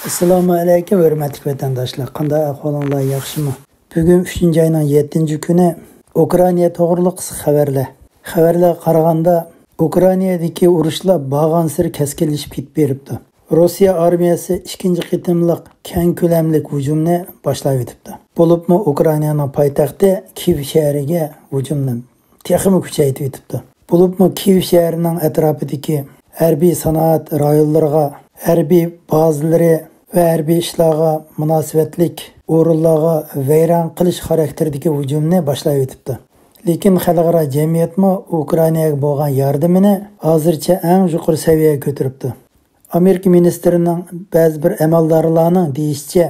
Assalomu alaykum hurmatli vatandoshlar. Qanday ahvolingiz, yaxshimi? Bugun 3-oyning 7-kuni Ukraina to'g'riliq xabarlar. Xabarlar qaraganda Ukrainadagi urushlar bag'ansir keskinlashib ketib beribdi. Rossiya armiyasi ikkinchi qitimliq keng ko'lamli hujumni boshlab etibdi. Bo'libmi Ukrainaning poytaxti Kiyev shahriga hujumni texnik kuchaytirib etibdi. Bo'libmi Kiyev shahrining atrofidagi harbiy sanoat rayonlariga, harbiy bazalari va harbiy ishlarga munosabatlik o'rinlarga vayron qilish xarakteridagi hujumni boshlab etibdi. Lekin xalqaro jamiyatmi Ukrainaga bo'lgan yordamini hozircha eng yuqori saviyaga ko'taribdi. Amerika ministrining ba'zi bir amaldorlarning deyishicha,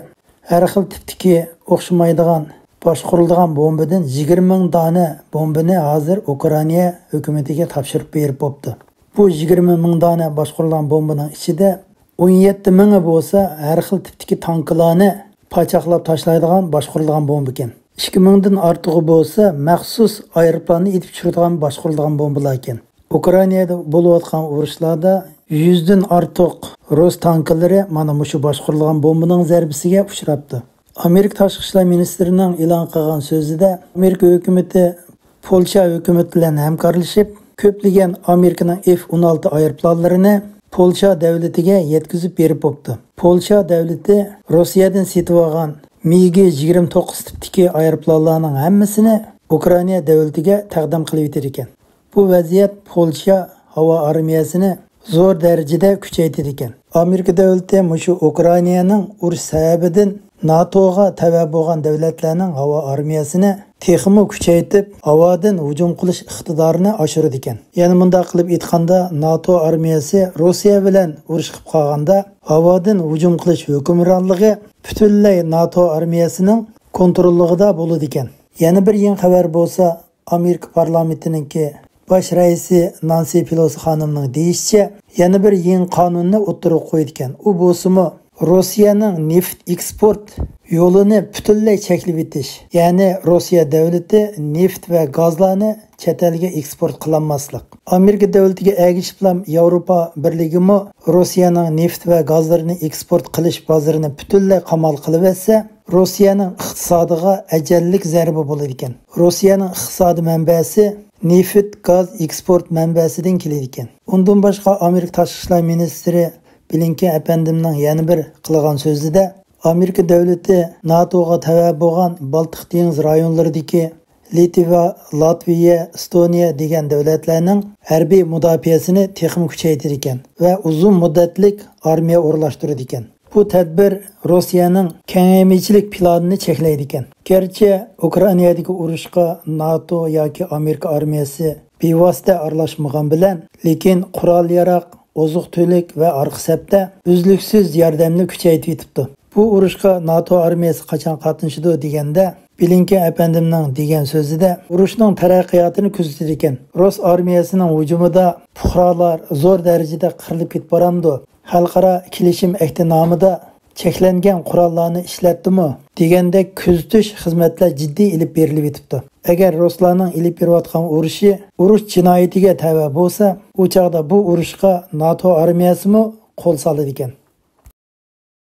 har xil tipdagi o'xshamaydigan boshqarilgan bombadan 20 ming dona bombani hozir Ukraina hukumatiga topshirib berib bo'ldi. Bu 20 ming dona boshqarilgan bombaning ichida 17 mingi bo'lsa har xil tipdagi tanklarni pachaqlab tashlaydigan boshqarilgan bomba ekan. 2 mingdan ortig'i bo'lsa maxsus aeroplanni itib tushiradigan boshqarilgan bombalar ekan. Ukrainada bo'layotgan urushlarda 100 dan ortiq Rus tanklari mana shu boshqarilgan bombaning zarbasiga uchrabdi. Amerika tashqi ishlar ministrining e'lon qilgan so'zida Amerika hukumati Polsha hukumati bilan hamkorlashib, ko'plagan Amerikaning F-16 aeroplanlarini Polsha davlatiga yetkazib berib bo'ldi. Polsha davlati Rossiyadan setib olgan MiG-29 tipdagi aeroplanlarning hammasini Ukraina davlatiga taqdim qilib etar ekan. Bu vaziyat Polsha havo armiyasini zo'r darajada kuchaytirdi ekan. Amerika davlati shu Ukrainaning urush sababidan NATOga tava bo'lgan davlatlarning havo armiyasini texmo kuchaytirib, havodan hujum qilish iqtidorini oshirdi ekan. Ya'ni bunday qilib aytganda, NATO armiyasi Rossiya bilan urush qilib qolganda, havodan hujum qilish hukmronligi butunlay NATO armiyasining kontrolligida bo'ladi ekan. Yana bir yangi xabar bo'lsa, Amerika parlamentininki bosh raisi Nancy Pelosi xonimning deyishicha, yana bir yangi qonunni o'tirib qo'ydi ekan. U bo'lsa-mu Rossiyaning neft eksport yo'lini butunlay cheklab etish. Ya'ni Rossiya davlati neft va gazlarni chet elga eksport qilmaslik. Amerika davlatiga ergashib bilan Yevropa birligimi Rossiyaning neft va gazlarini eksport qilish bozorini butunlay qamal qilib etsa, Rossiyaning iqtisodiga ajallik zarba bo'ladi ekan. Rossiyaning iqtisodiy manbasi neft, gaz eksport manbasidan keladi ekan. Undan boshqa Amerika tashqi ishlar ministri Blinken efendimning yana bir qilgan so'zida Amerika davlati NATOga tava bo'lgan Baltik dengiz rayonlaridagi Litva, Latviya, Estoniya degan davlatlarning harbiy mudofaasini texnik kuchaytirdi ekan va uzun muddatlik armiya o'rlashtirdi ekan. Bu tadbir Rossiyaning kengaymichilik planini cheklaydi ekan. Gerçi Ukrainadagi urushga NATO yoki Amerika armiyasi bevosita aralashmagan bilan, lekin qurol-yarog, oziq-tulik va orqa safda uzluksiz yordamni kuchaytirib etibdi. Bu urushga NATO armiyasi qachon qatnashadi deganda, Blinken efendimning degan so'zida urushning taraqqiyotini kuzatar ekan. Rus armiyasining hujumida fuqarolar zo'r darajada qirilib ketib boramdi. Xalqaro kelishim akti nomida cheklangan qurollarni ishlatdimi deganda kuzatish xizmatlar jiddiy ilib berilib etibdi. Agar Ruslarning ilib berayotgan urush jinoyatiga tava bo'lsa, u chaqda bu urushga NATO armiyasimi qo'l soladi ekan.